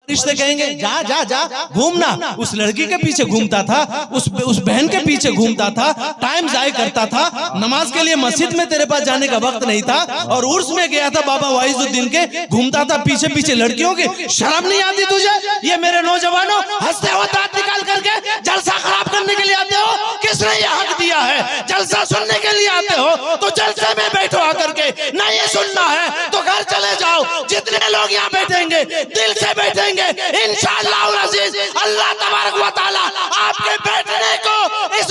रिश्ते कहेंगे जा जा जा घूमना, उस लड़की के पीछे घूमता था, उस बहन के पीछे घूमता था, टाइम जाया करता था, नमाज के लिए मस्जिद में तेरे पास जाने का वक्त नहीं था, और उर्स में गया था बाबा वाइजुद्दीन के, घूमता था पीछे पीछे लड़कियों के। शर्म नहीं आती तुझे? ये मेरे नौजवानों हंसते हो दांत निकाल करके जलसा खराब करने के लिए आते हो? किसने ये हक दिया है? जलसा सुनने के लिए आते हो तो जलसे में बैठो आकर के, नहीं सुनना है तो घर चले जाओ। जितने लोग यहाँ बैठेंगे दिल से बैठेंगे, इंशाअल्लाह अज़ीज अल्लाह तबारक व तआला आपके बैठने को इस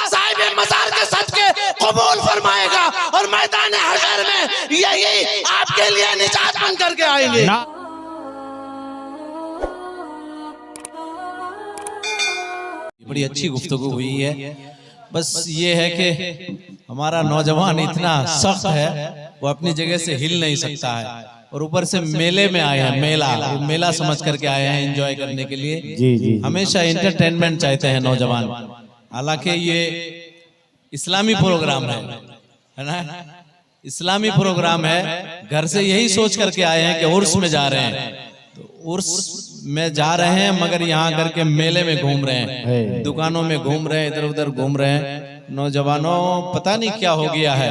साहिब मज़ार के सदके कबूल फरमाएगा, और मैदान हशर में यही आपके लिए निजात बन करके आएंगे। बड़ी अच्छी गुफ्तगू हुई है। बस ये है कि हमारा नौजवान इतना सख्त है, वो अपनी जगह से हिल नहीं सकता है, और ऊपर से मेले में आए हैं, मेला समझ करके आए हैं एंजॉय करने के लिए। जी। हमेशा एंटरटेनमेंट चाहते हैं नौजवान। हालांकि ये इस्लामी प्रोग्राम है ना, इस्लामी प्रोग्राम है। घर से यही सोच करके आए हैं कि उर्स में जा रहे हैं, तो उर्स में जा रहे हैं, मगर यहाँ करके मेले में घूम रहे हैं, दुकानों में घूम रहे हैं, इधर उधर घूम रहे हैं। नौजवानों पता नहीं क्या हो गया है।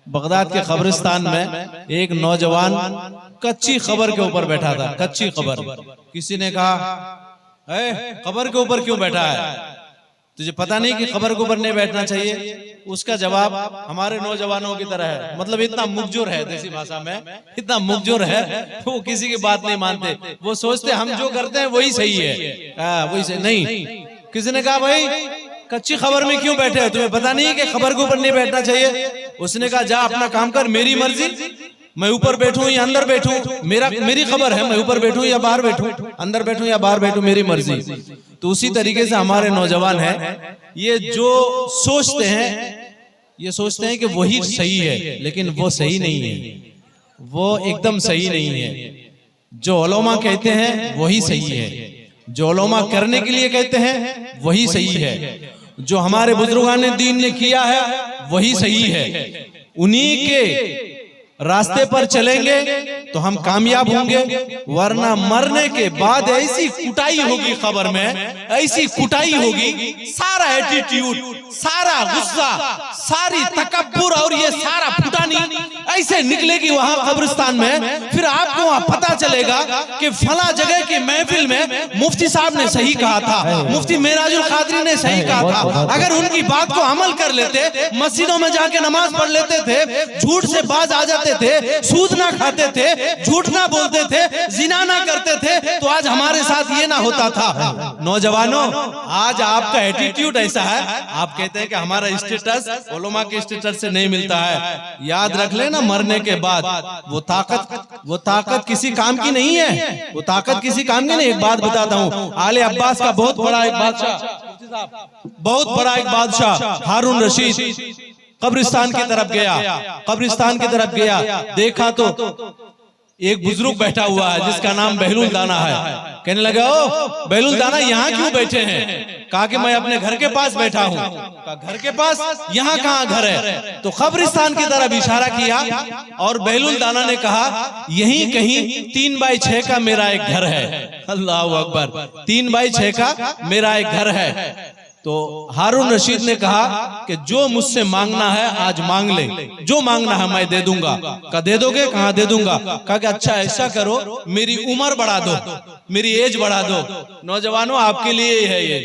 बगदाद के कब्रिस्तान में एक नौजवान कच्ची खबर के ऊपर बैठा था, कच्ची खबर। किसी ने कहा खबर के ऊपर क्यों बैठा है? तुझे पता नहीं कि खबर के ऊपर नहीं बैठना चाहिए? उसका जवाब हमारे नौजवानों की तरह है, मतलब इतना मुकजुर है, देसी भाषा में इतना मुकजुर है, वो किसी की बात नहीं मानते। वो सोचते हम जो करते हैं वही सही है, वही सही नहीं। किसी ने कहा भाई कच्ची खबर में क्यों बैठे हो? तुम्हें पता नहीं है कि खबर के ऊपर नहीं बैठना चाहिए? उसने कहा जा अपना काम कर, मेरी मर्जी, मैं ऊपर बैठूं या अंदर बैठूं, मेरी खबर है, मैं ऊपर बैठूं या बाहर बैठूं, अंदर बैठूं या बाहर बैठूं, मेरी मर्जी। तो उसी तरीके से हमारे नौजवान हैं, ये जो सोचते हैं, ये सोचते हैं कि वही सही है, लेकिन वो सही नहीं है, वो एकदम सही नहीं है। जो उलमा कहते हैं वही सही है, जो उलमा करने के लिए कहते हैं वही सही है, जो हमारे बुजुर्गान ने दीन ने किया है वही सही है। उन्हीं के रास्ते पर चलेंगे तो हम कामयाब होंगे, वरना मरने के बाद ऐसी कुटाई होगी, खबर में ऐसी कुटाई होगी, सारा एटीट्यूड, सारा गुस्सा, सारी तकब्बुर और ये सारा फुटानी ऐसे निकलेगी वहां कब्रिस्तान में। फिर आपको वहां पता चलेगा कि फला जगह की महफिल में मुफ्ती साहब ने सही कहा था, मुफ्ती मेराजुल कादरी ने सही कहा था। अगर उनकी बात को अमल कर लेते, मस्जिदों में जाके नमाज पढ़ लेते थे, झूठ से बाज आ जाते थे, सूद ना खाते थे, झूठ ना बोलते थे, जिना ना करते थे, तो आज हमारे साथ ये ना होता था। नौजवानों आज आपका एटीट्यूड ऐसा है, आप कहते हैं कि हमारा स्टेटस उलमा के स्टेटस से नहीं मिलता है। याद रख लेना, मरने के बाद वो ताकत किसी काम की नहीं है, वो ताकत किसी काम की नहीं। एक बात बताता हूँ, आले अब्बास का बहुत बड़ा एक बादशाह हारून रशीद कब्रिस्तान की तरफ गया, देखा तो एक बुजुर्ग बैठा हुआ है जिसका नाम बहलुल दाना है। कहने लगा ओ बहलुल दाना यहाँ क्यों बैठे हैं? कहा कि मैं अपने घर के पास बैठा हूँ। कहा घर के पास, यहाँ कहाँ घर है? तो कब्रिस्तान की तरफ इशारा किया, और बहलुल दाना ने कहा यहीं कहीं 3x6 का मेरा एक घर है। अल्लाह अकबर, 3x6 का मेरा एक घर है। तो हारून रशीद ने कहा कि जो मुझसे मांगना है आज मांग ले, जो मांगना है मैं दे दूंगा। कहा दे दोगे? कहाँ दे दूंगा। कहा कि अच्छा ऐसा करो, मेरी उम्र बढ़ा दो, मेरी एज बढ़ा दो। नौजवानों आपके लिए ही है ये,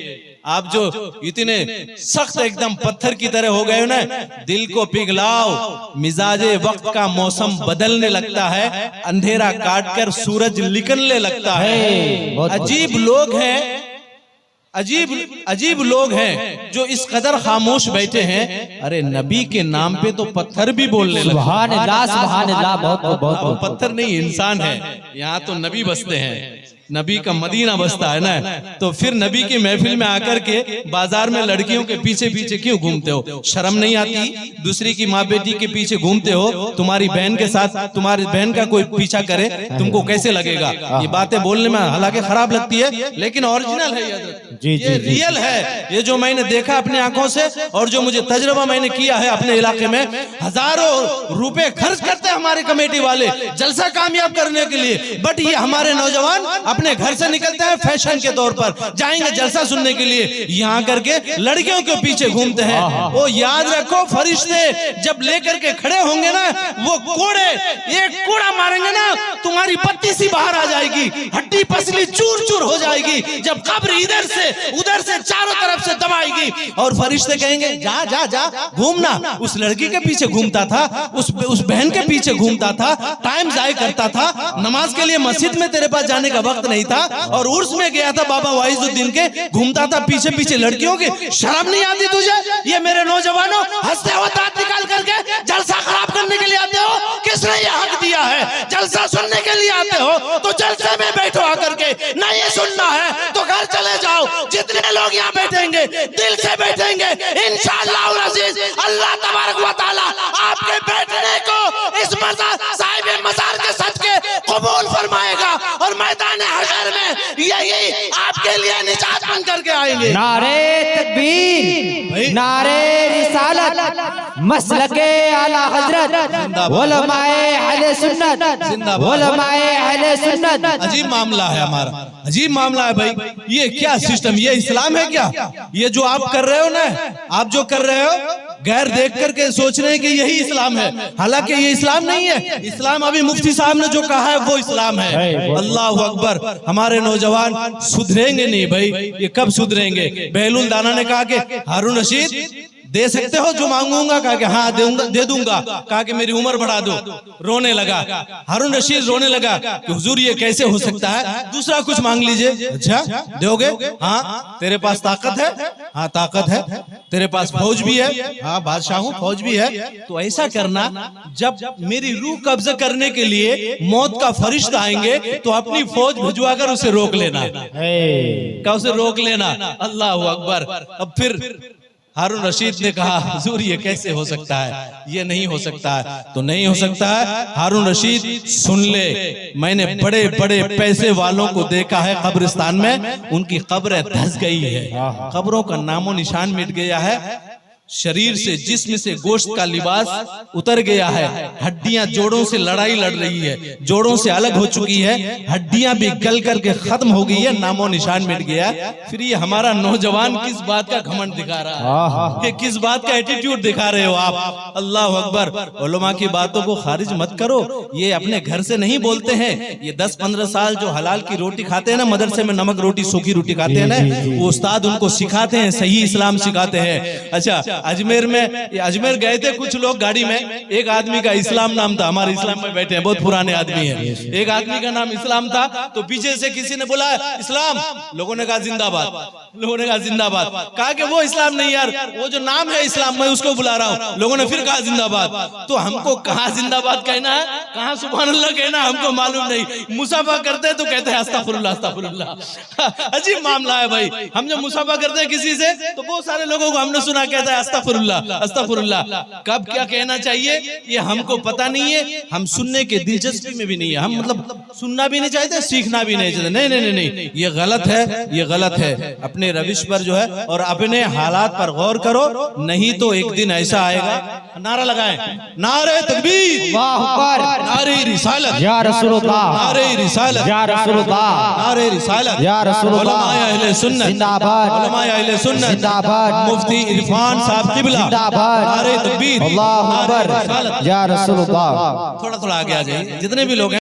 आप जो इतने सख्त एकदम पत्थर की तरह हो गए हो ना, दिल को पिघलाओ, मिजाजे वक्त का मौसम बदलने लगता है, अंधेरा काटकर सूरज निकलने लगता है। अजीब लोग हैं, अजीब लोग हैं जो इस कदर खामोश बैठे हैं। अरे नबी के नाम पे तो पत्थर भी बोलने लगे। सुभान अल्लाह, बहुत पत्थर नहीं इंसान है। यहाँ तो नबी बसते हैं, नबी का मदीना बसता है ना। तो फिर नबी की महफिल में आकर के बाजार में लड़कियों के पीछे पीछे क्यों घूमते हो? शर्म नहीं आती? दूसरी की माँ बेटी के पीछे घूमते हो, तुम्हारी बहन के साथ तुम्हारी बहन का कोई पीछा करे तुमको कैसे लगेगा? ये बातें बोलने में हालांकि खराब लगती है, लेकिन ओरिजिनल है, ये रियल है। ये जो मैंने देखा अपनी आंखों से और जो मुझे तजुर्बा मैंने किया है अपने इलाके में, हजारों रुपए खर्च करते हैं हमारे कमेटी वाले जलसा कामयाब करने के लिए, बट ये हमारे नौजवान अपने घर से निकलते हैं फैशन के तौर पर, जाएंगे जलसा सुनने के लिए, यहाँ करके लड़कियों के पीछे घूमते हैं। वो याद रखो, फरिश्ते जब लेकर के खड़े होंगे ना, वो कोड़े एक कोड़ा मारेंगे ना, तुम्हारी पत्ती सी बाहर आ जाएगी, हड्डी पसली चूर चूर हो जाएगी, जब कब्र इधर से उधर से चारों तरफ से दबाएगी। और फरिश्ते कहेंगे जा जा जा घूमना। उस लड़की के पीछे घूमता था, उस बहन के पीछे घूमता था, टाइम जाया करता था, नमाज के लिए मस्जिद में तेरे पास जाने का वक्त नहीं था, और उर्स में गया था बाबा वाइजुद्दीन के, घूमता था पीछे पीछे लड़कियों के। शर्म नहीं आती तुझे? ये मेरे नौजवानों, हंसते हो दांत निकाल करके जलसा खराब करने के लिए आते हो? किसने ये हक दिया है? जलसा सुनने के लिए आते हो तो जलसे में बैठो आकर के, नहीं सुनना है तो घर चले जाओ। जितने लोग यहाँ बैठेंगे दिल से बैठेंगे, इंशाअल्लाह अज़ीज अल्लाह तबारक व तआला आपके बैठने को इस साहिब मज़ार के सदके कबूल फरमाएगा, और मैदान हशर में यही आपके लिए निजात बन करके आएंगे। नारे तकबीर, नारे रिसालत, मसलके आला हजरत, उलमाए अहले सुन्नत, उलमाए अहले सुन्नत। अजीब मामला है हमारा, अजीब मामला है भाई। ये क्या सिस्टम, ये इस्लाम है क्या? ये जो आप कर रहे हो ना, आप जो कर रहे हो, गैर देख करके सोच रहे हैं कि यही इस्लाम है, हालांकि ये इस्लाम नहीं है। इस्लाम अभी मुफ्ती साहब ने जो कहा है वो इस्लाम है। अल्लाह अकबर। हमारे नौजवान सुधरेंगे नहीं भाई, ये कब सुधरेंगे? बहलुल दाना ने कहा कि हारून रशीद दे सकते हो जो मांगूंगा? कहा कि हाँ दे दूंगा। कहा कि मेरी उम्र बढ़ा दो। रोने लगा हारून रशीद, रोने लगा कि हुजूर ये कैसे हो सकता है, दूसरा कुछ मांग लीजिए। अच्छा दोगे? हाँ। तेरे पास ताकत है? हाँ ताकत है। तेरे पास फौज भी है? हाँ बादशाह हूँ, फौज भी है। तो ऐसा करना, जब मेरी रूह कब्जा करने के लिए मौत का फरिश्ता आएंगे तो अपनी फौज भिजवा कर उसे रोक लेना, का उसे रोक लेना। अल्लाह अकबर। अब फिर हारून रशीद ने कहा हुजूर ये कैसे हो सकता है, ये नहीं हो सकता है। तो नहीं हो सकता है हारून रशीद, सुन ले, मैंने बड़े बड़े पैसे वालों को देखा है कब्रिस्तान में, उनकी कब्रें धंस गई है, कब्रों का नामो निशान मिट गया है, शरीर से जिस्म से गोश्त का लिबास उतर गया है, हड्डियां जोड़ों से लड़ाई लड़ रही है, जोड़ों से अलग हो चुकी है, हड्डियां भी गल करके खत्म हो गई है, नामो निशान मिट गया। फिर ये हमारा नौजवान किस बात का घमंड दिखा रहा है, ये किस बात का एटीट्यूड दिखा रहे हो आप? अल्लाह अकबर। उलमा की बातों को खारिज मत करो, ये अपने घर से नहीं बोलते हैं। ये 10-15 साल जो हलाल की रोटी खाते हैं ना, मदरसे में नमक रोटी सूखी रोटी खाते हैं ना, वो उस्ताद उनको सिखाते हैं, सही इस्लाम सिखाते हैं। अच्छा अजमेर अजमेर गए थे कुछ लोग गाड़ी में, एक आदमी का इस्लाम नाम था, हमारे इस्लाम में बैठे हैं, बहुत पुराने आदमी हैं, एक आदमी का नाम इस्लाम था। तो पीछे से किसी ने बोला इस्लाम, लोगों ने कहा जिंदाबाद, लोगों ने कहा जिंदाबाद। कहा कि वो इस्लाम नहीं यार, वो जो नाम है इस्लाम, मैं उसको बुला रहा हूँ। लोगों ने फिर कहा जिंदाबाद। तो हमको कहाँ जिंदाबाद कहना है, कहाँ सुभान अल्लाह कहना, हमको मालूम नहीं। मुसाफा करते हैं तो कहते हैं अस्तगफिरुल्लाह अस्तगफिरुल्लाह। अजीब मामला है भाई। हम जब मुसाफा करते हैं किसी से तो बहुत सारे लोगों को हमने सुना कहता है अस्तगफिरुल्लाह अस्तगफिरुल्लाह। कब क्या कहना चाहिए ये हमको पता नहीं है, हम सुनने के दिलचस्पी में भी नहीं है, हम मतलब सुनना भी नहीं चाहते, सीखना भी नहीं चाहते। नहीं नहीं नहीं, ये गलत है, ये गलत है। अपने रविश पर जो है और अपने हालात पर गौर करो, नहीं तो एक दिन ऐसा आएगा। नारा लगाएं, नारे तकबीर, नारे रिसालत या रसूलुल्लाह, नारे रिसालत या रसूलुल्लाह, नारे रिसालत या रसूलुल्लाह, उलमाए अहले सुन्नत जिंदाबाद, उलमाए अहले सुन्नत जिंदाबाद, मुफ्ती इरफान साहब किबला जिंदाबाद, नारे तकबीर, अल्लाहु अकबर, नारे रिसालत। या रसूलुल्लाह। थोड़ा थोड़ा आगे आ जाइए, जितने भी लोग हैं।